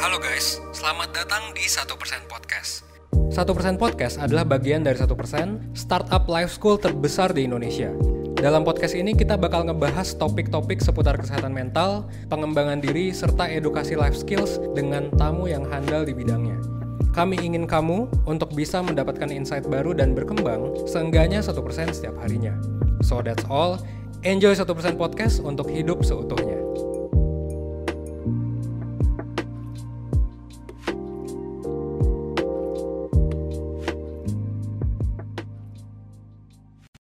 Halo guys, selamat datang di 1% Podcast. 1% Podcast adalah bagian dari 1% startup life school terbesar di Indonesia. Dalam podcast ini kita bakal ngebahas topik-topik seputar kesehatan mental, pengembangan diri, serta edukasi life skills dengan tamu yang handal di bidangnya. Kami ingin kamu untuk bisa mendapatkan insight baru dan berkembang seenggaknya 1% setiap harinya. So that's all, enjoy 1% Podcast untuk hidup seutuhnya.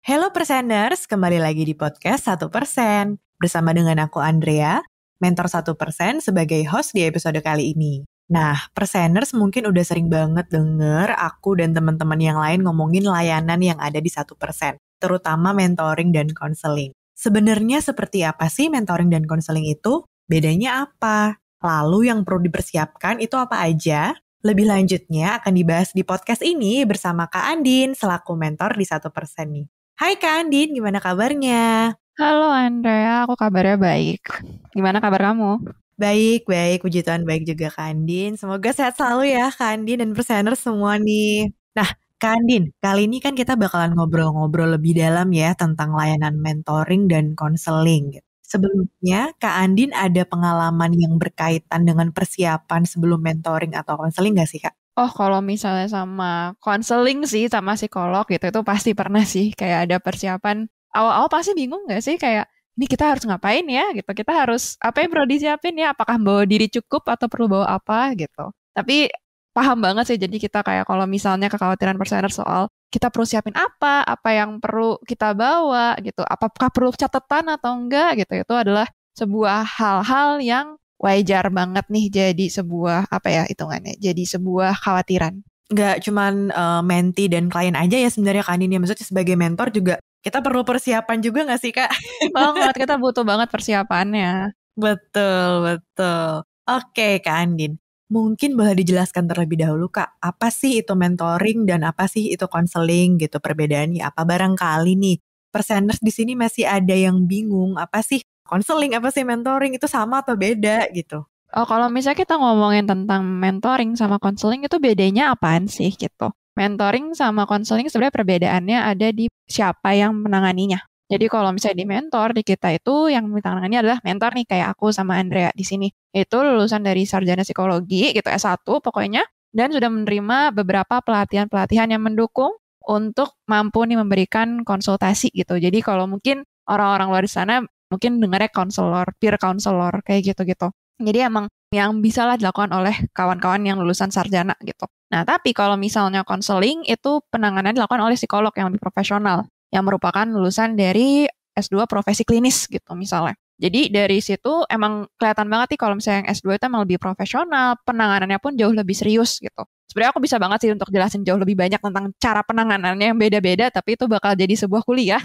Hello Perseners, kembali lagi di podcast 1%. Bersama dengan aku Andrea, mentor 1% sebagai host di episode kali ini. Nah, Perseners mungkin udah sering banget denger aku dan teman-teman yang lain ngomongin layanan yang ada di 1%, terutama mentoring dan konseling. Sebenarnya seperti apa sih mentoring dan konseling itu? Bedanya apa? Lalu yang perlu dipersiapkan itu apa aja? Lebih lanjutnya akan dibahas di podcast ini bersama Kak Andin selaku mentor di 1% nih. Hai Kak Andin, gimana kabarnya? Halo Andrea, aku kabarnya baik. Gimana kabar kamu? Baik, puji Tuhan baik juga Kak Andin. Semoga sehat selalu ya Kak Andin dan Perseners semua nih. Nah, Kak Andin, kali ini kan kita bakalan ngobrol-ngobrol lebih dalam ya tentang layanan mentoring dan konseling. Sebelumnya, Kak Andin ada pengalaman yang berkaitan dengan persiapan sebelum mentoring atau konseling nggak sih Kak? Oh, kalau misalnya sama konseling sih, sama psikolog gitu, itu pasti pernah sih. Kayak ada persiapan. Awal-awal pasti bingung nggak sih? Kayak, ini kita harus ngapain ya? Gitu. Kita harus, apa yang perlu disiapin ya? Apakah bawa diri cukup atau perlu bawa apa gitu. Tapi paham banget sih. Jadi kita kayak kalau misalnya kekhawatiran Persener soal kita perlu siapin apa yang perlu kita bawa gitu. Apakah perlu catatan atau enggak gitu. Itu adalah sebuah hal-hal yang wajar banget nih jadi sebuah hitungannya jadi sebuah khawatiran. Nggak cuman mentee dan klien aja ya sebenarnya Kak Andin ya, maksudnya sebagai mentor juga kita perlu persiapan juga nggak sih Kak? Banget, kita butuh banget persiapannya. Betul. Oke Kak Andin, mungkin boleh dijelaskan terlebih dahulu Kak, apa sih itu mentoring dan apa sih itu konseling gitu, perbedaannya apa? Barangkali nih Perseners di sini masih ada yang bingung, apa sih konseling, apa sih mentoring, itu sama atau beda gitu? Oh, kalau misalnya kita ngomongin tentang mentoring sama konseling itu bedanya apaan sih gitu? Mentoring sama konseling sebenarnya perbedaannya ada di siapa yang menanganinya. Jadi kalau misalnya di mentor di kita itu yang menanganinya adalah mentor nih kayak aku sama Andrea di sini. Itu lulusan dari sarjana psikologi gitu S1 pokoknya dan sudah menerima beberapa pelatihan-pelatihan yang mendukung untuk mampu nih memberikan konsultasi gitu. Jadi kalau mungkin orang-orang luar di sana mungkin dengarnya konselor, peer counselor, kayak gitu-gitu. Jadi emang yang bisa lah dilakukan oleh kawan-kawan yang lulusan sarjana gitu. Nah, tapi kalau misalnya konseling itu penanganan dilakukan oleh psikolog yang lebih profesional, yang merupakan lulusan dari S2 profesi klinis gitu misalnya. Jadi dari situ emang kelihatan banget nih kalau misalnya yang S2 itu emang lebih profesional, penanganannya pun jauh lebih serius gitu. Sebenarnya aku bisa banget sih untuk jelasin jauh lebih banyak tentang cara penanganannya yang beda-beda, tapi itu bakal jadi sebuah kuliah.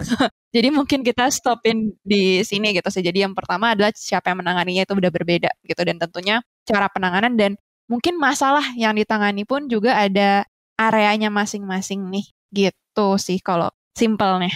Jadi mungkin kita stopin di sini gitu sih. Jadi yang pertama adalah siapa yang menanganinya itu udah berbeda gitu. Dan tentunya cara penanganan dan mungkin masalah yang ditangani pun juga ada areanya masing-masing nih. Gitu sih kalau simpelnya.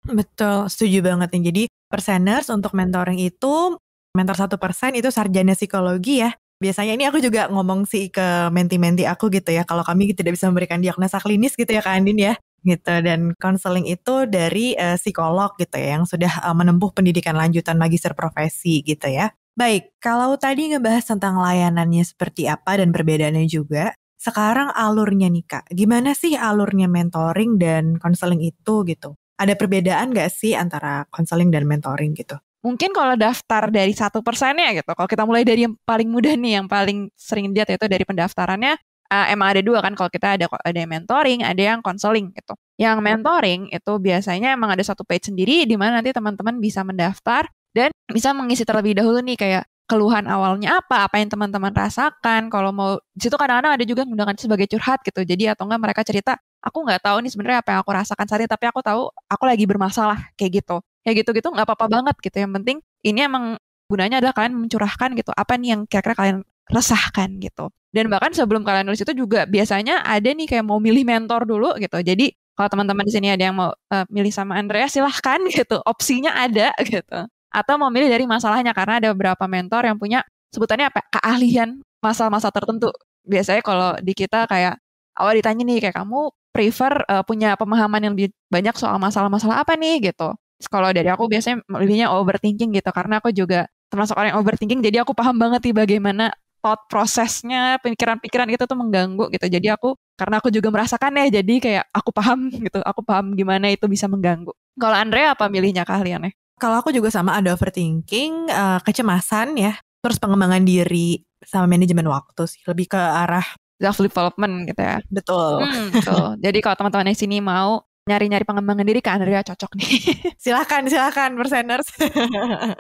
Betul, setuju banget nih. Jadi Perseners untuk mentoring itu, mentor 1% itu sarjana psikologi ya. Biasanya ini aku juga ngomong sih ke menti-menti aku gitu ya, kalau kami tidak bisa memberikan diagnosa klinis gitu ya Kak Andin ya. Gitu, dan konseling itu dari psikolog gitu ya, yang sudah menempuh pendidikan lanjutan magister profesi gitu ya. Baik, kalau tadi ngebahas tentang layanannya seperti apa dan perbedaannya juga, sekarang alurnya nih Kak, gimana sih alurnya mentoring dan konseling itu gitu? Ada perbedaan nggak sih antara konseling dan mentoring gitu? Mungkin kalau daftar dari 1%-nya gitu, kalau kita mulai dari yang paling mudah nih, yang paling sering dilihat yaitu dari pendaftarannya, emang ada dua kan, kalau kita ada yang mentoring, ada yang konseling gitu. Yang mentoring itu biasanya emang ada satu page sendiri, di mana nanti teman-teman bisa mendaftar dan bisa mengisi terlebih dahulu nih kayak keluhan awalnya apa yang teman-teman rasakan. Kalau mau, di situ kadang-kadang ada juga menggunakan sebagai curhat gitu, jadi atau enggak mereka cerita, aku nggak tahu nih sebenarnya apa yang aku rasakan saat ini, tapi aku tahu aku lagi bermasalah, kayak gitu. Kayak gitu-gitu nggak apa-apa banget gitu. Yang penting ini emang gunanya adalah kalian mencurahkan gitu. Apa nih yang kira-kira kalian resahkan gitu. Dan bahkan sebelum kalian nulis itu juga biasanya ada nih kayak mau milih mentor dulu gitu. Jadi kalau teman-teman di sini ada yang mau milih sama Andrea silahkan gitu. Opsinya ada gitu. Atau mau milih dari masalahnya karena ada beberapa mentor yang punya sebutannya apa? Keahlian masa-masa tertentu. Biasanya kalau di kita kayak awal ditanya nih kayak kamu prefer punya pemahaman yang lebih banyak soal masalah-masalah apa nih gitu. Terus kalau dari aku biasanya lebihnya overthinking gitu karena aku juga termasuk orang yang overthinking jadi aku paham banget nih bagaimana thought prosesnya pikiran-pikiran itu tuh mengganggu gitu. Jadi aku karena aku juga merasakannya jadi kayak aku paham gitu. Aku paham gimana itu bisa mengganggu. Kalau Andrea apa milihnya keahliannya? Kalau aku juga sama ada overthinking, kecemasan ya, terus pengembangan diri sama manajemen waktu sih, lebih ke arah Self development gitu ya. betul. Betul. Jadi kalau teman-teman di sini mau nyari-nyari pengembangan diri ke Andrea cocok nih. Silakan perseners.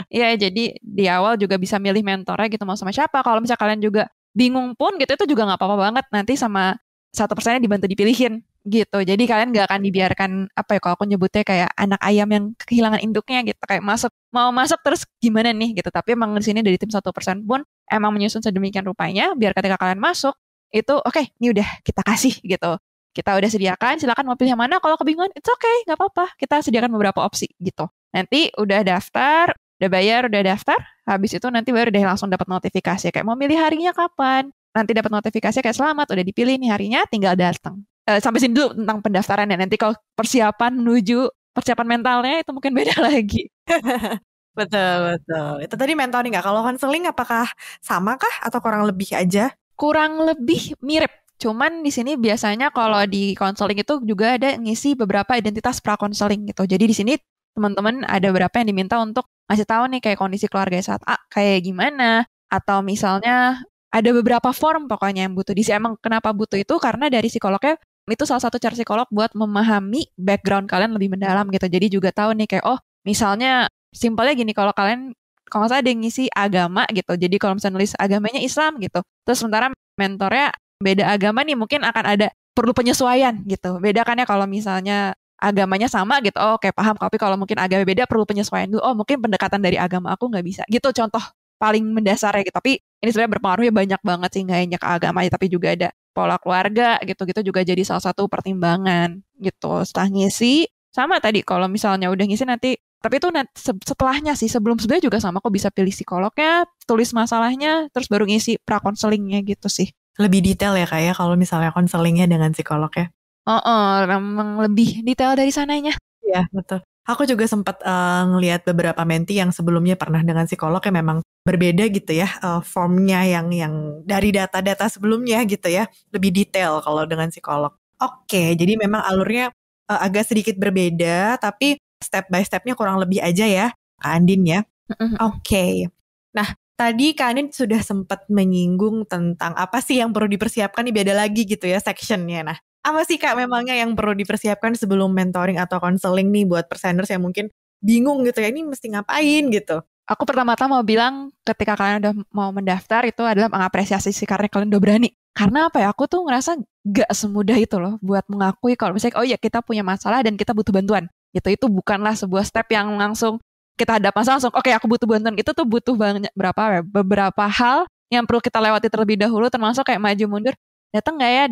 Iya, jadi di awal juga bisa milih mentornya gitu mau sama siapa. Kalau misalnya kalian juga bingung pun gitu itu juga nggak apa-apa banget. Nanti sama 1%-nya dibantu dipilihin gitu. Jadi kalian nggak akan dibiarkan apa ya kalau aku nyebutnya kayak anak ayam yang kehilangan induknya gitu. Kayak mau masuk terus gimana nih gitu. Tapi emang di sini dari tim 1% pun emang menyusun sedemikian rupanya biar ketika kalian masuk itu oke, ini udah kita kasih gitu. Kita udah sediakan, silakan mau pilih yang mana. Kalau kebingungan, it's okay, nggak apa-apa. Kita sediakan beberapa opsi gitu. Nanti udah daftar, udah bayar, udah daftar. Habis itu nanti baru deh langsung dapat notifikasi. Kayak mau milih harinya kapan. Nanti dapat notifikasi kayak selamat, udah dipilih nih harinya, tinggal datang. Sampai sini dulu tentang pendaftarannya. Nanti kalau persiapan mentalnya itu mungkin beda lagi. Betul. Itu tadi mentoring nggak? Kalau konseling apakah sama kah atau kurang lebih aja? Kurang lebih mirip. Cuman di sini biasanya kalau di konseling itu juga ada ngisi beberapa identitas pra-konseling gitu. Jadi di sini teman-teman ada beberapa yang diminta untuk ngasih tahu nih kayak kondisi keluarga saat A kayak gimana. Atau misalnya ada beberapa form pokoknya yang butuh. Di sini emang kenapa butuh itu karena dari psikolognya itu salah satu cara psikolog buat memahami background kalian lebih mendalam gitu. Jadi juga tahu nih kayak oh misalnya simpelnya gini kalau nggak salah ada yang ngisi agama gitu. Jadi kalau misalnya nulis agamanya Islam gitu. Terus sementara mentornya beda agama nih mungkin akan ada perlu penyesuaian gitu. Beda kan ya kalau misalnya agamanya sama gitu. Oh kayak paham. Tapi kalau mungkin agama beda perlu penyesuaian dulu. Oh mungkin pendekatan dari agama aku nggak bisa. Gitu contoh paling mendasarnya gitu. Tapi ini sebenarnya berpengaruhnya banyak banget sih nggak hanya ke agama. Tapi juga ada pola keluarga gitu-gitu juga jadi salah satu pertimbangan gitu. Setelah ngisi sama tadi kalau misalnya udah ngisi nanti tapi itu setelahnya sih sebelumnya juga sama kok bisa pilih psikolognya, tulis masalahnya, terus baru ngisi pra-konselingnya gitu sih. Lebih detail ya Kak ya kalau misalnya konselingnya dengan psikolognya. Memang lebih detail dari sananya. Iya betul. Aku juga sempat ngelihat beberapa menti yang sebelumnya pernah dengan psikolog yang memang berbeda gitu ya formnya yang dari data-data sebelumnya gitu ya lebih detail kalau dengan psikolog. Oke, jadi memang alurnya agak sedikit berbeda tapi step by stepnya kurang lebih aja ya Kak Andin ya. Oke. Nah tadi Kak Andin sudah sempat menyinggung tentang apa sih yang perlu dipersiapkan nih beda lagi gitu ya sectionnya. Nah apa sih Kak memangnya yang perlu dipersiapkan sebelum mentoring atau konseling nih buat perseners yang mungkin bingung gitu ya ini mesti ngapain gitu. Aku pertama-tama mau bilang ketika kalian udah mau mendaftar itu adalah mengapresiasi sih karena kalian udah berani. Karena apa ya aku tuh ngerasa gak semudah itu loh buat mengakui kalau misalnya oh ya kita punya masalah dan kita butuh bantuan. Gitu itu bukanlah sebuah step yang langsung kita hadap masalah langsung oke aku butuh bantuan. Itu tuh butuh beberapa hal yang perlu kita lewati terlebih dahulu termasuk kayak maju mundur. Datang nggak ya?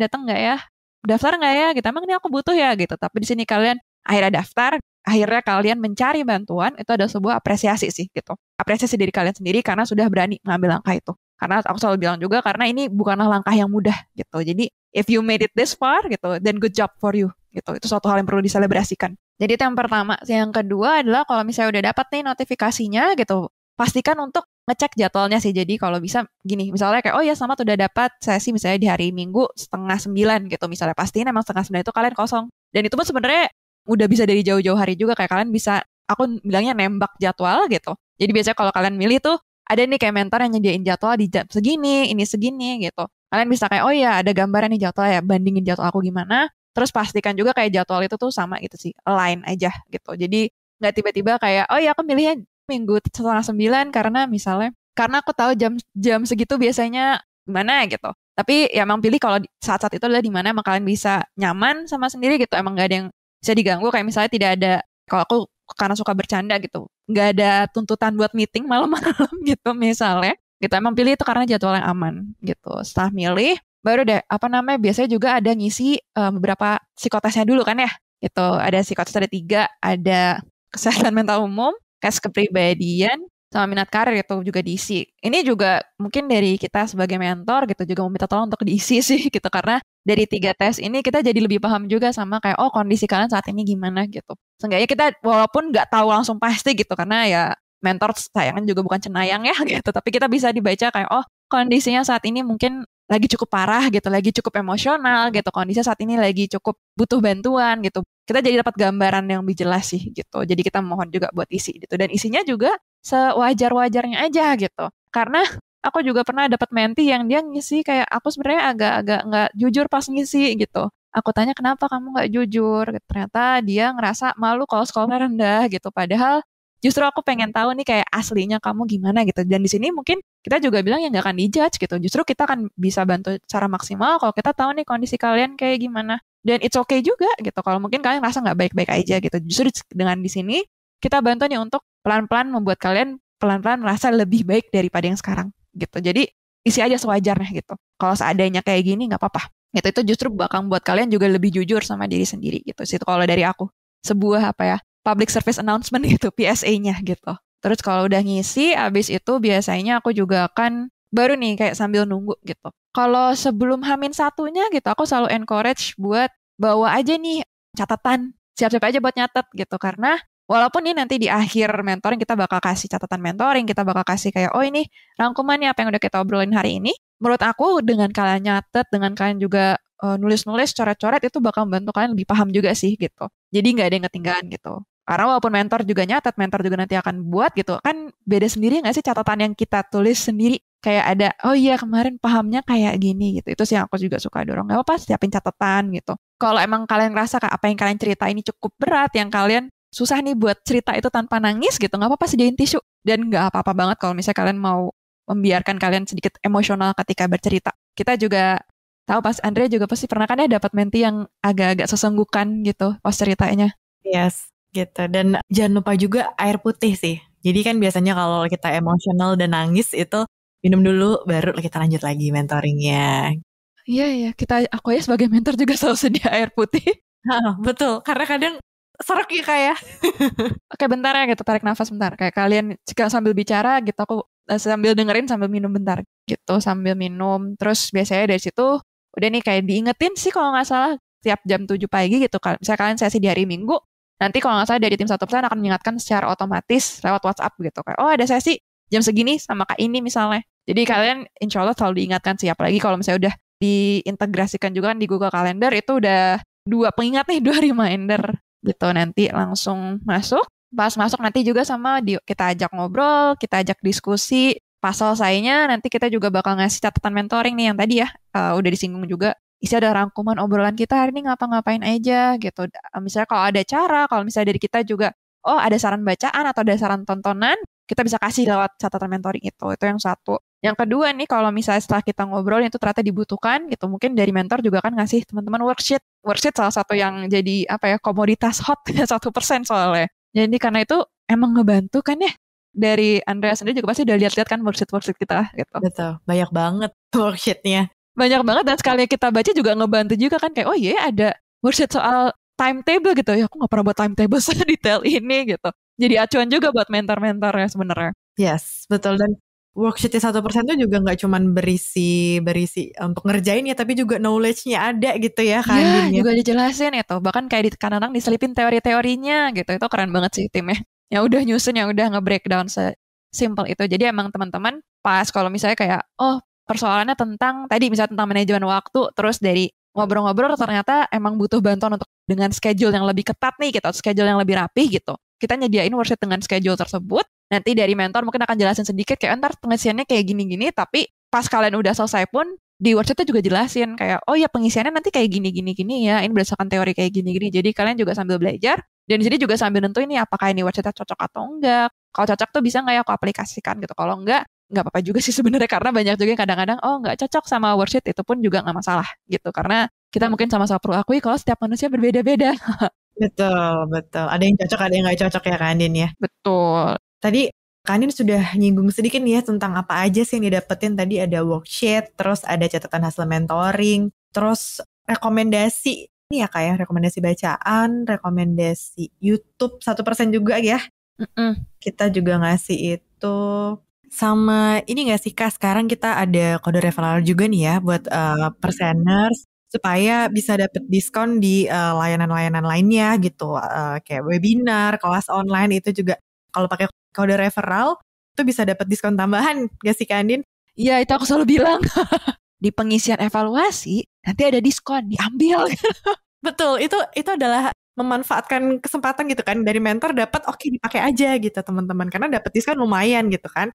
Daftar nggak ya? Gitu. Emang ini aku butuh ya gitu. Tapi di sini kalian akhirnya daftar, akhirnya kalian mencari bantuan itu ada sebuah apresiasi sih gitu. Apresiasi diri kalian sendiri karena sudah berani mengambil langkah itu. Karena aku selalu bilang juga karena ini bukanlah langkah yang mudah gitu. Jadi if you made it this far gitu, then good job for you gitu. Itu suatu hal yang perlu diselebrasikan. Jadi itu yang pertama. Yang kedua adalah kalau misalnya udah dapat nih notifikasinya gitu, pastikan untuk ngecek jadwalnya sih. Jadi kalau bisa gini, misalnya kayak oh ya selamat udah dapat sesi misalnya di hari Minggu 8:30 gitu misalnya. Pastiin emang 8:30 itu kalian kosong. Dan itu pun sebenarnya udah bisa dari jauh-jauh hari juga kayak kalian bisa aku bilangnya nembak jadwal gitu. Jadi biasanya kalau kalian milih tuh ada nih kayak mentor yang nyediain jadwal di jam segini, ini segini gitu. Kalian bisa kayak oh ya ada gambaran nih jadwal ya, bandingin jadwal aku gimana. Terus pastikan juga kayak jadwal itu tuh sama gitu sih, align aja gitu. Jadi nggak tiba-tiba kayak oh ya aku milihnya Minggu 8:30 karena misalnya karena aku tahu jam segitu biasanya gimana gitu. Tapi ya emang pilih kalau saat-saat itu adalah di mana emang kalian bisa nyaman sama sendiri gitu. Emang nggak ada yang bisa diganggu kayak misalnya tidak ada kalau aku karena suka bercanda gitu. Nggak ada tuntutan buat meeting malam-malam gitu misalnya. Gitu emang pilih itu karena jadwal yang aman gitu. Setelah milih baru deh biasanya juga ada ngisi beberapa psikotesnya dulu kan ya. Gitu ada psikotes ada 3, ada kesehatan mental umum, tes kepribadian, sama minat karir itu juga diisi. Ini juga mungkin dari kita sebagai mentor gitu juga meminta tolong untuk diisi sih gitu, karena dari 3 tes ini kita jadi lebih paham juga sama kayak kondisi kalian saat ini gimana gitu. Seenggaknya kita walaupun nggak tahu langsung pasti gitu, karena ya mentor sayangnya juga bukan cenayang ya gitu, tapi kita bisa dibaca kayak kondisinya saat ini mungkin lagi cukup parah gitu, lagi cukup emosional gitu, kondisinya saat ini lagi cukup butuh bantuan gitu. Kita jadi dapat gambaran yang lebih jelas sih gitu. Jadi kita mohon juga buat isi gitu, dan isinya juga sewajar-wajarnya aja gitu. Karena aku juga pernah dapat menti yang dia ngisi kayak aku sebenarnya agak-agak nggak jujur pas ngisi gitu. Aku tanya kenapa kamu nggak jujur? Ternyata dia ngerasa malu kalau skornya rendah gitu. Padahal justru aku pengen tahu nih kayak aslinya kamu gimana gitu. Dan di sini mungkin kita juga bilang ya nggak akan dijudge gitu. Justru kita akan bisa bantu secara maksimal kalau kita tahu nih kondisi kalian kayak gimana. Dan it's okay juga gitu. Kalau mungkin kalian rasa nggak baik-baik aja gitu. Justru dengan di sini kita bantu nih untuk pelan-pelan membuat kalian pelan-pelan merasa lebih baik daripada yang sekarang gitu. Jadi isi aja sewajarnya gitu. Kalau seadanya kayak gini nggak apa-apa. Gitu, itu justru bakal buat kalian juga lebih jujur sama diri sendiri gitu. Itu kalau dari aku. Sebuah public service announcement gitu, PSA-nya gitu. Terus kalau udah ngisi, abis itu biasanya aku juga akan baru nih kayak sambil nunggu gitu. Kalau sebelum H-1-nya gitu, aku selalu encourage buat bawa aja nih catatan. Siap-siap aja buat nyatet gitu. Karena walaupun nih nanti di akhir mentoring kita bakal kasih catatan mentoring, kita bakal kasih kayak, ini rangkumannya apa yang udah kita obrolin hari ini. Menurut aku dengan kalian nyatet, dengan kalian juga nulis-nulis, coret-coret itu bakal membantu kalian lebih paham juga sih gitu. Jadi nggak ada yang ketinggalan gitu. Karena walaupun mentor juga nyatet, mentor juga nanti akan buat gitu, kan beda sendiri nggak sih catatan yang kita tulis sendiri. Kayak ada, iya kemarin pahamnya kayak gini gitu. Itu sih yang aku juga suka dorong. Gak apa-apa, siapin catatan gitu. Kalau emang kalian ngerasa apa yang kalian cerita ini cukup berat, yang kalian susah nih buat cerita itu tanpa nangis gitu, nggak apa-apa sediain tisu. Dan nggak apa-apa banget kalau misalnya kalian mau membiarkan kalian sedikit emosional ketika bercerita. Kita juga tahu pas Andrea juga pasti pernah kan ya dapat menti yang agak-agak sesenggukan gitu pas ceritanya. Yes, gitu. Dan jangan lupa juga air putih sih. Jadi kan biasanya kalau kita emosional dan nangis itu minum dulu baru kita lanjut lagi mentoringnya. Iya, aku ya sebagai mentor juga selalu sedia air putih. Betul, karena kadang serak ya kayak. Oke, bentar ya gitu, tarik nafas bentar. Kayak kalian jika sambil bicara gitu, aku sambil dengerin sambil minum bentar gitu, sambil minum. Terus biasanya dari situ udah nih kayak diingetin sih kalau nggak salah tiap jam 7 pagi gitu. Misalnya kalian sesi di hari Minggu, nanti kalau nggak salah dari tim 1% akan mengingatkan secara otomatis lewat WhatsApp gitu. Kayak ada sesi jam segini sama Kak ini misalnya. Jadi kalian insya Allah selalu diingatkan sih. Apalagi kalau misalnya udah diintegrasikan juga kan di Google Calendar, itu udah 2 pengingat nih, 2 reminder gitu. Nanti langsung masuk. Pas masuk nanti juga sama kita ajak ngobrol, kita ajak diskusi. Pas selesainya nanti kita juga bakal ngasih catatan mentoring nih yang tadi ya udah disinggung juga. Isi ada rangkuman obrolan kita hari ini ngapa-ngapain aja gitu. Misalnya kalau ada kalau misalnya dari kita juga, ada saran bacaan atau ada saran tontonan, kita bisa kasih lewat catatan mentoring itu. Itu yang satu. Yang kedua nih, kalau misalnya setelah kita ngobrol itu ternyata dibutuhkan gitu, mungkin dari mentor juga kan ngasih teman-teman worksheet. Worksheet salah satu yang jadi komoditas hot 1% soalnya. Jadi karena itu emang ngebantu kan ya. Dari Andrea sendiri juga pasti udah lihat-lihat kan worksheet kita gitu. Betul, banyak banget worksheetnya. Banyak banget, dan sekali kita baca juga ngebantu juga kan kayak ada worksheet soal timetable gitu ya. Aku nggak pernah buat timetable sedetail ini gitu. Jadi acuan juga buat mentor-mentornya sebenarnya. Yes, betul. Dan worksheetnya 1% itu juga nggak cuma berisi untuk ngerjain ya, tapi juga knowledge-nya ada gitu ya kan. Iya, juga dijelasin itu. Bahkan kayak di kanan diselipin teori-teorinya gitu. Itu keren banget sih timnya. Yang udah nyusun, yang udah nge-breakdown sesimpel itu. Jadi emang teman-teman pas kalau misalnya kayak, persoalannya tentang manajemen waktu, terus dari ngobrol-ngobrol ternyata emang butuh bantuan untuk dengan schedule yang lebih ketat nih gitu, schedule yang lebih rapih gitu. Kita nyediain worksheet dengan schedule tersebut. Nanti dari mentor mungkin akan jelasin sedikit kayak ntar pengisiannya kayak gini-gini, tapi pas kalian udah selesai pun di worksheetnya juga jelasin kayak pengisiannya nanti kayak gini-gini ya, ini berdasarkan teori kayak gini-gini. Jadi kalian juga sambil belajar dan di sini juga sambil nentuin nih apakah ini worksheetnya cocok atau enggak. Kalau cocok tuh bisa nggak ya aku aplikasikan gitu. Kalau enggak apa-apa juga sih sebenarnya, karena banyak juga yang kadang-kadang nggak cocok sama worksheet, itu pun juga nggak masalah gitu. Karena kita mungkin sama-sama perlu akui kalau setiap manusia berbeda-beda. Betul. Ada yang cocok, ada yang nggak cocok ya Kak Andin ya. Betul. Tadi Kak Andin sudah nyinggung sedikit nih ya tentang apa aja sih yang didapetin. Tadi ada worksheet, terus ada catatan hasil mentoring, terus rekomendasi. Ini ya Kak ya, rekomendasi bacaan, rekomendasi YouTube 1% juga ya. Kita juga ngasih itu gitu. Sama ini gak sih Kak, sekarang kita ada kode referral juga nih ya buat perseners supaya bisa dapet diskon di layanan-layanan lainnya gitu. Kayak webinar, kelas online itu juga kalau pakai kode referral itu bisa dapet diskon tambahan gak sih Kak Andin? Iya, itu aku selalu bilang. Di pengisian evaluasi, nanti ada diskon, diambil. Betul, itu adalah memanfaatkan kesempatan gitu kan dari mentor dapat oke dipakai aja gitu teman-teman karena dapat diskon lumayan gitu kan.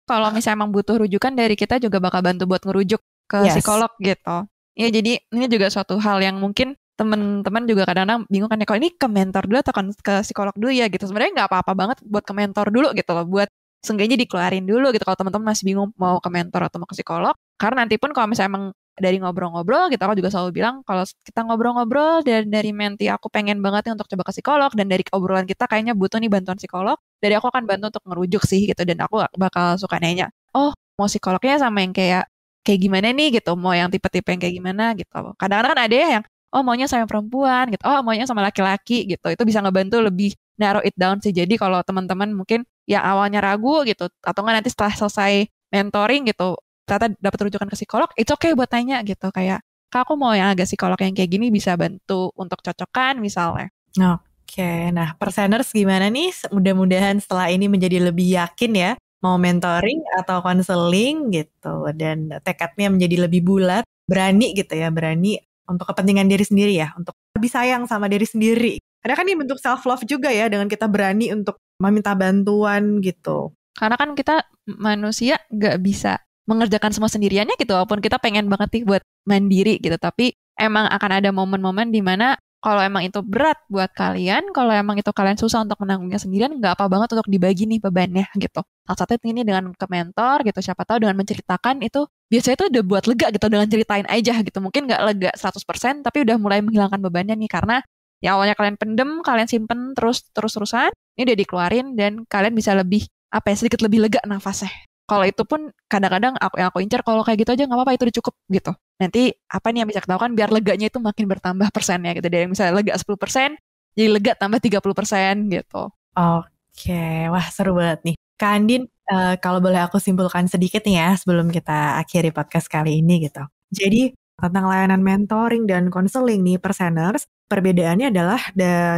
Kalau misalnya emang butuh rujukan dari kita juga bakal bantu buat ngerujuk ke Yes. psikolog gitu. Ya jadi ini juga suatu hal yang mungkin teman-teman juga kadang-kadang bingung kan ya, kalau ini ke mentor dulu atau ke psikolog dulu ya gitu. Sebenarnya nggak apa-apa banget buat ke mentor dulu gitu loh, buat seenggaknya dikeluarin dulu gitu kalau teman-teman masih bingung mau ke mentor atau mau ke psikolog. Karena nanti pun kalau misalnya emang dari ngobrol-ngobrol gitu, aku juga selalu bilang kalau kita ngobrol-ngobrol dan dari menti aku pengen banget nih untuk coba ke psikolog dan dari obrolan kita kayaknya butuh nih bantuan psikolog, dari aku akan bantu untuk ngerujuk sih gitu dan aku bakal suka nanya, oh mau psikolognya sama yang kayak gimana nih gitu, mau yang tipe-tipe yang kayak gimana gitu. Kadang-kadang kan ada ya yang oh maunya sama perempuan gitu, oh maunya sama laki-laki gitu, itu bisa ngebantu lebih narrow it down sih. Jadi kalau teman-teman mungkin yang awalnya ragu gitu atau nggak nanti setelah selesai mentoring gitu ternyata dapat rujukan ke psikolog, itu oke buat tanya gitu kayak, Kak aku mau yang agak psikolog yang kayak gini bisa bantu untuk cocokkan misalnya. Oke, nah perseners gimana nih? Mudah-mudahan setelah ini menjadi lebih yakin ya mau mentoring atau konseling gitu dan tekadnya menjadi lebih bulat, berani gitu ya, berani untuk kepentingan diri sendiri ya, untuk lebih sayang sama diri sendiri. Karena kan ini bentuk self love juga ya dengan kita berani untuk meminta bantuan gitu. Karena kan kita manusia nggak bisa mengerjakan semua sendiriannya gitu, walaupun kita pengen banget nih buat mandiri gitu, tapi emang akan ada momen-momen di mana kalau emang itu berat buat kalian, kalau emang itu kalian susah untuk menanggungnya sendirian, nggak apa banget untuk dibagi nih bebannya gitu. Salah satu ini dengan ke mentor gitu, siapa tahu dengan menceritakan itu biasanya itu udah buat lega gitu dengan ceritain aja gitu. Mungkin nggak lega 100%, tapi udah mulai menghilangkan bebannya nih karena yang awalnya kalian pendem, kalian simpen terus-terusan, ini udah dikeluarin dan kalian bisa lebih sedikit lebih lega nafasnya. Kalau itu pun kadang-kadang aku incar kalau kayak gitu aja nggak apa-apa, itu udah cukup gitu. Nanti apa nih yang bisa kita lakukan biar leganya itu makin bertambah persennya gitu. Dari misalnya lega 10%, jadi lega tambah 30% gitu. Oke, wah seru banget nih. Kak Andin, kalau boleh aku simpulkan sedikit nih ya sebelum kita akhiri podcast kali ini gitu. Jadi tentang layanan mentoring dan konseling nih perseners, perbedaannya adalah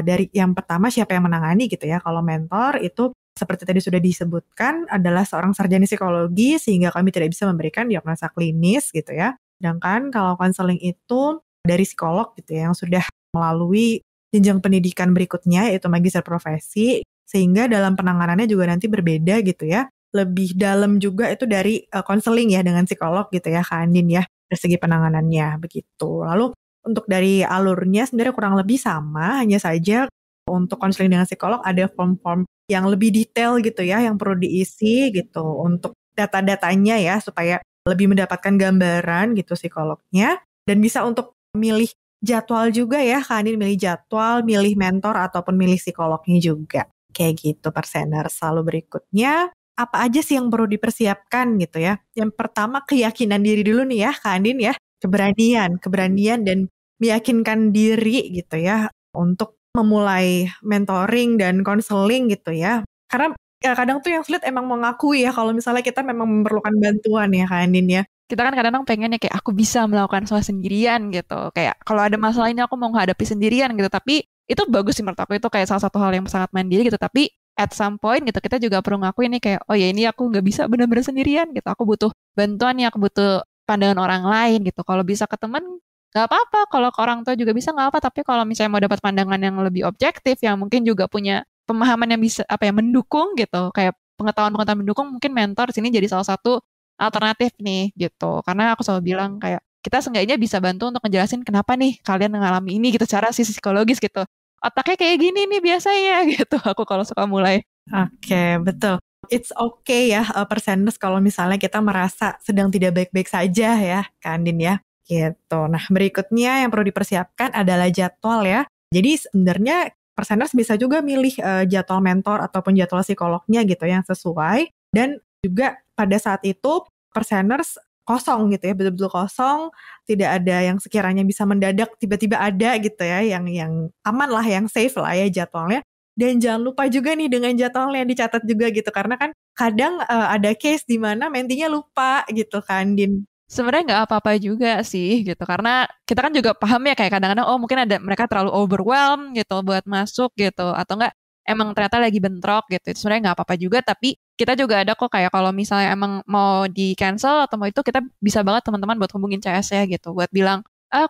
dari yang pertama siapa yang menangani gitu ya. Kalau mentor itu seperti tadi sudah disebutkan adalah seorang sarjana psikologi sehingga kami tidak bisa memberikan diagnosa klinis gitu ya. Sedangkan kalau konseling itu dari psikolog gitu ya yang sudah melalui jenjang pendidikan berikutnya yaitu magister profesi sehingga dalam penanganannya juga nanti berbeda gitu ya. Lebih dalam juga itu dari konseling ya dengan psikolog gitu ya Kak Andin ya dari segi penanganannya begitu. Lalu untuk dari alurnya sebenarnya kurang lebih sama, hanya saja untuk konseling dengan psikolog ada form-form yang lebih detail gitu ya yang perlu diisi gitu untuk data-datanya ya supaya lebih mendapatkan gambaran gitu psikolognya dan bisa untuk milih jadwal juga ya Kak Andin, milih jadwal, milih mentor ataupun milih psikolognya juga kayak gitu perseners. Lalu berikutnya apa aja sih yang perlu dipersiapkan gitu ya. Yang pertama keyakinan diri dulu nih ya Kak Andin ya, keberanian dan meyakinkan diri gitu ya untuk memulai mentoring dan konseling gitu ya. Karena ya kadang tuh yang sulit emang mengakui ya kalau misalnya kita memang memerlukan bantuan ya Kak Andin ya. Kita kan kadang-kadang pengen ya kayak aku bisa melakukan semua sendirian gitu. Kayak kalau ada masalah ini aku mau menghadapi sendirian gitu. Tapi itu bagus sih menurut aku, itu kayak salah satu hal yang sangat mandiri gitu. Tapi at some point gitu kita juga perlu ngakuin nih kayak oh ya ini aku nggak bisa benar-benar sendirian gitu. Aku butuh bantuan nih, aku butuh pandangan orang lain gitu. Kalau bisa ke teman nggak apa-apa, kalau ke orang tua juga bisa nggak apa, tapi kalau misalnya mau dapat pandangan yang lebih objektif, yang mungkin juga punya pemahaman yang bisa mendukung gitu, kayak pengetahuan-pengetahuan mendukung, mungkin mentor sini jadi salah satu alternatif nih gitu. Karena aku selalu bilang kayak kita seenggaknya bisa bantu untuk ngejelasin kenapa nih kalian mengalami ini gitu, cara sisi psikologis gitu. Otaknya kayak gini nih biasanya gitu. Aku kalau suka mulai. Oke, betul. It's okay ya perseners kalau misalnya kita merasa sedang tidak baik-baik saja ya Kak Andin ya. Gitu. Nah berikutnya yang perlu dipersiapkan adalah jadwal ya. Jadi sebenarnya perseners bisa juga milih jadwal mentor ataupun jadwal psikolognya gitu yang sesuai. Dan juga pada saat itu perseners kosong gitu ya, betul-betul kosong, tidak ada yang sekiranya bisa mendadak tiba-tiba ada gitu ya, yang aman lah, yang safe lah ya jadwalnya. Dan jangan lupa juga nih dengan jadwalnya dicatat juga gitu. Karena kan kadang ada case di mana mentinya lupa gitu kan, Din. Sebenarnya nggak apa-apa juga sih gitu, karena kita kan juga paham ya kayak kadang-kadang mungkin ada mereka terlalu overwhelmed gitu buat masuk gitu, atau enggak emang ternyata lagi bentrok gitu. Itu sebenarnya nggak apa-apa juga, tapi kita juga ada kok kayak kalau misalnya emang mau di cancel atau mau itu, kita bisa banget teman-teman buat hubungin CS ya gitu, buat bilang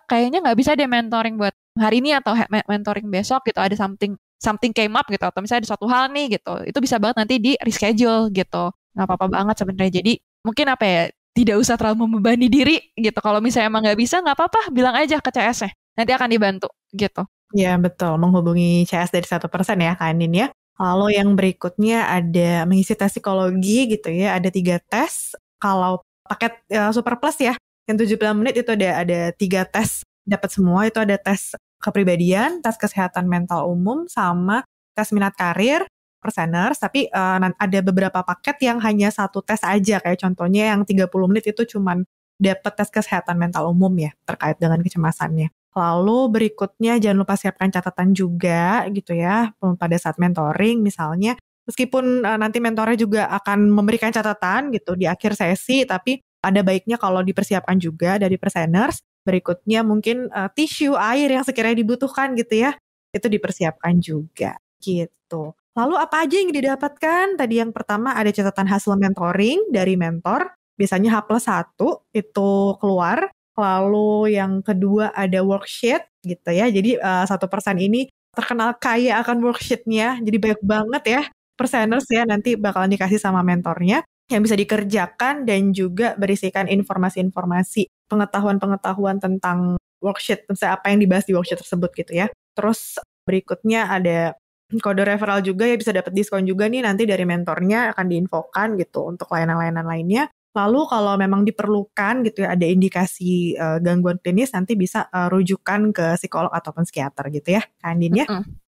kayaknya nggak bisa deh mentoring buat hari ini atau mentoring besok gitu, ada something came up gitu, atau misalnya ada suatu hal nih gitu, itu bisa banget nanti di reschedule gitu, nggak apa-apa banget sebenarnya. Jadi mungkin apa ya, tidak usah terlalu membebani diri gitu. Kalau misalnya emang nggak bisa, nggak apa-apa, bilang aja ke CS-nya. Nanti akan dibantu gitu. Ya betul, menghubungi CS dari 1% ya Kak Andin ya. Lalu yang berikutnya ada mengisi tes psikologi gitu ya. Ada 3 tes. Kalau paket Super Plus ya, yang 70 menit itu ada 3 tes. Dapat semua, itu ada tes kepribadian, tes kesehatan mental umum, sama tes minat karir, perseners, tapi ada beberapa paket yang hanya 1 tes aja, kayak contohnya yang 30 menit itu cuman dapat tes kesehatan mental umum ya, terkait dengan kecemasannya. Lalu berikutnya jangan lupa siapkan catatan juga gitu ya, pada saat mentoring misalnya, meskipun nanti mentornya juga akan memberikan catatan gitu di akhir sesi, tapi ada baiknya kalau dipersiapkan juga dari perseners. Berikutnya mungkin tisu, air yang sekiranya dibutuhkan gitu ya, itu dipersiapkan juga gitu. Lalu apa aja yang didapatkan? Tadi yang pertama ada catatan hasil mentoring dari mentor, biasanya H+1 itu keluar. Lalu yang kedua ada worksheet gitu ya, jadi 1% ini terkenal kaya akan worksheetnya, jadi banyak banget ya perseners ya nanti bakalan dikasih sama mentornya, yang bisa dikerjakan dan juga berisikan informasi-informasi, pengetahuan-pengetahuan tentang worksheet, misalnya apa yang dibahas di worksheet tersebut gitu ya. Terus berikutnya ada kode referral juga ya, bisa dapat diskon juga nih nanti dari mentornya akan diinfokan gitu untuk layanan-layanan lainnya. Lalu kalau memang diperlukan gitu ya ada indikasi gangguan klinis, nanti bisa rujukan ke psikolog ataupun psikiater gitu ya Kak Andin ya.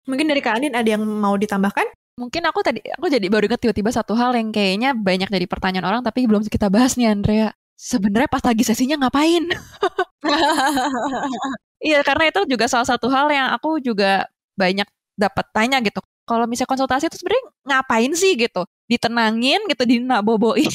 Mungkin dari Kak Andin ada yang mau ditambahkan? Mungkin aku jadi baru ingat tiba-tiba satu hal yang kayaknya banyak jadi pertanyaan orang tapi belum kita bahas nih Andrea. Sebenarnya pas lagi sesinya ngapain? Iya, karena itu juga salah satu hal yang aku juga banyak dapat tanya gitu. Kalau misalnya konsultasi itu sebenarnya ngapain sih gitu? Ditenangin gitu, dinaboboin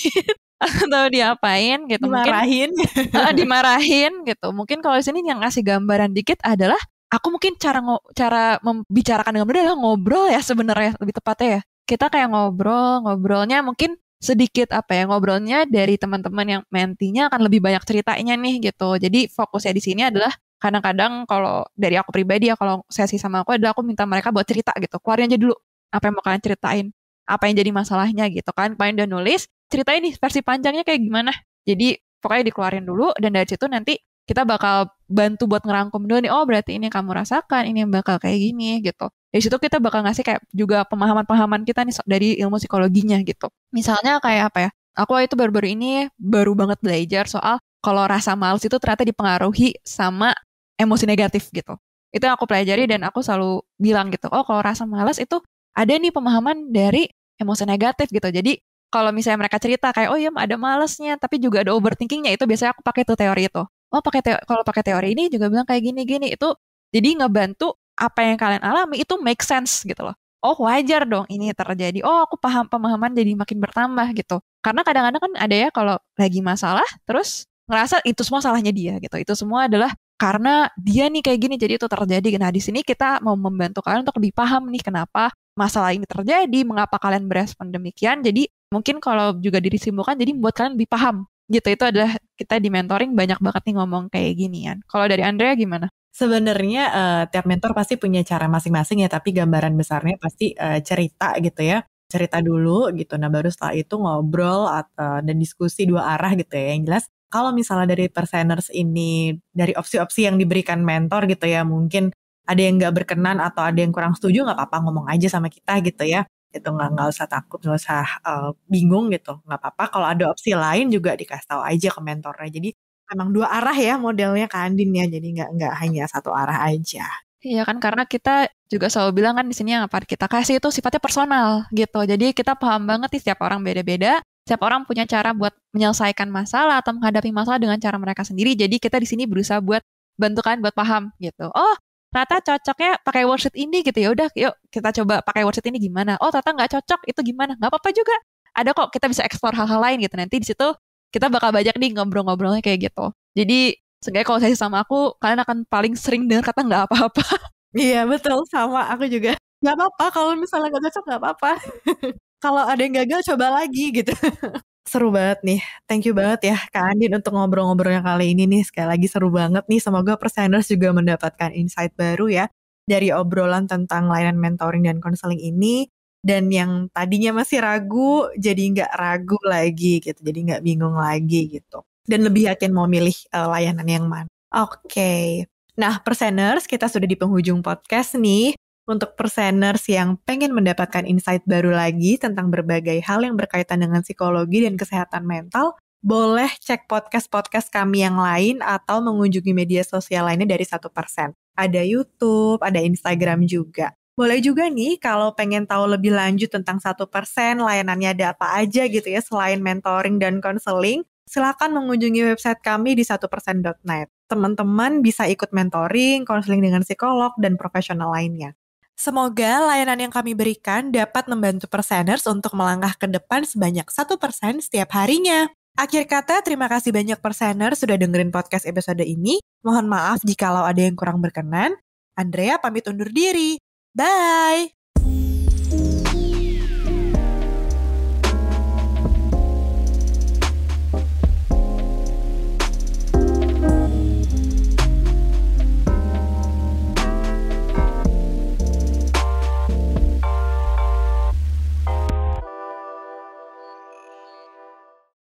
atau diapain gitu? Dimarahin. Mungkin dimarahin gitu. Mungkin kalau di sini yang ngasih gambaran dikit adalah aku mungkin cara membicarakan dengan mudah adalah ngobrol ya sebenarnya lebih tepatnya ya. Kita kayak ngobrolnya mungkin sedikit ngobrolnya dari teman-teman yang mentinya akan lebih banyak ceritanya nih gitu. Jadi fokusnya di sini adalah kadang-kadang kalau dari aku pribadi ya, kalau sesi sama aku adalah aku minta mereka buat cerita gitu. Keluarin aja dulu apa yang mau kalian ceritain, apa yang jadi masalahnya gitu kan. Kalian udah nulis, ceritain nih versi panjangnya kayak gimana. Jadi pokoknya dikeluarin dulu dan dari situ nanti kita bakal bantu buat ngerangkum dulu nih, berarti ini yang kamu rasakan, ini yang bakal kayak gini gitu. Dari situ kita bakal ngasih kayak juga pemahaman-pemahaman kita nih dari ilmu psikologinya gitu. Misalnya kayak apa ya, aku itu baru-baru ini baru banget belajar soal kalau rasa malas itu ternyata dipengaruhi sama emosi negatif gitu. Itu yang aku pelajari dan aku selalu bilang gitu, kalau rasa malas itu ada nih pemahaman dari emosi negatif gitu. Jadi kalau misalnya mereka cerita kayak, iya ada malasnya, tapi juga ada overthinkingnya, itu biasanya aku pakai tuh teori itu. Kalau pakai teori ini juga bilang kayak gini-gini, itu jadi ngebantu apa yang kalian alami itu make sense gitu loh. Wajar dong ini terjadi. Aku paham, pemahaman jadi makin bertambah gitu. Karena kadang-kadang kan ada ya kalau lagi masalah, terus ngerasa itu semua salahnya dia gitu. Itu semua adalah karena dia nih kayak gini, jadi itu terjadi. Nah di sini kita mau membantu kalian untuk lebih paham nih kenapa masalah ini terjadi, mengapa kalian berespon demikian. Jadi mungkin kalau juga disimpulkan, jadi membuat kalian lebih paham gitu. Itu adalah kita di mentoring banyak banget nih ngomong kayak ginian. Kalau dari Andrea gimana? Sebenarnya tiap mentor pasti punya cara masing-masing ya, tapi gambaran besarnya pasti cerita gitu ya. Cerita dulu gitu, nah baru setelah itu ngobrol dan diskusi 2 arah gitu ya. Yang jelas kalau misalnya dari perseners ini, dari opsi-opsi yang diberikan mentor gitu ya, mungkin ada yang nggak berkenan atau ada yang kurang setuju, nggak apa-apa ngomong aja sama kita gitu ya. Itu nggak usah takut, nggak usah bingung gitu, nggak apa-apa. Kalau ada opsi lain juga dikasih tahu aja ke mentornya. Jadi memang 2 arah ya modelnya Kak Andin ya, jadi nggak hanya 1 arah aja. Iya kan, karena kita juga selalu bilang kan di sini yang apa kita kasih itu sifatnya personal gitu. Jadi kita paham banget nih setiap orang beda-beda, setiap orang punya cara buat menyelesaikan masalah atau menghadapi masalah dengan cara mereka sendiri. Jadi kita di sini berusaha buat bantu kalian buat paham gitu. Ternyata cocoknya pakai worksheet ini gitu ya. Udah, yuk kita coba pakai worksheet ini gimana. Oh, ternyata nggak cocok, itu gimana? Nggak apa-apa juga. Ada kok, kita bisa explore hal-hal lain gitu. Nanti di situ kita bakal banyak nih ngobrol-ngobrolnya kayak gitu. Jadi, seenggaknya kalau saya sama aku, kalian akan paling sering dengar kata nggak apa-apa. Iya betul, sama aku juga. Nggak apa-apa kalau misalnya nggak cocok, nggak apa-apa. Kalau ada yang gagal coba lagi gitu. Seru banget nih. Thank you banget ya Kak Andin untuk ngobrol-ngobrolnya kali ini nih. Sekali lagi seru banget nih. Semoga perseners juga mendapatkan insight baru ya dari obrolan tentang layanan mentoring dan konseling ini. Dan yang tadinya masih ragu, jadi nggak ragu lagi gitu. Jadi nggak bingung lagi gitu. Dan lebih yakin mau milih layanan yang mana. Oke. Nah, perseners, kita sudah di penghujung podcast nih. Untuk perseners yang pengen mendapatkan insight baru lagi tentang berbagai hal yang berkaitan dengan psikologi dan kesehatan mental, boleh cek podcast-podcast kami yang lain atau mengunjungi media sosial lainnya dari 1%. Ada YouTube, ada Instagram juga. Boleh juga nih kalau pengen tahu lebih lanjut tentang 1%, layanannya ada apa aja gitu ya selain mentoring dan konseling, silakan mengunjungi website kami di 1%.net. Teman-teman bisa ikut mentoring, konseling dengan psikolog, dan profesional lainnya. Semoga layanan yang kami berikan dapat membantu perseners untuk melangkah ke depan sebanyak 1% setiap harinya. Akhir kata, terima kasih banyak perseners sudah dengerin podcast episode ini. Mohon maaf jikalau ada yang kurang berkenan. Andrea pamit undur diri. Bye!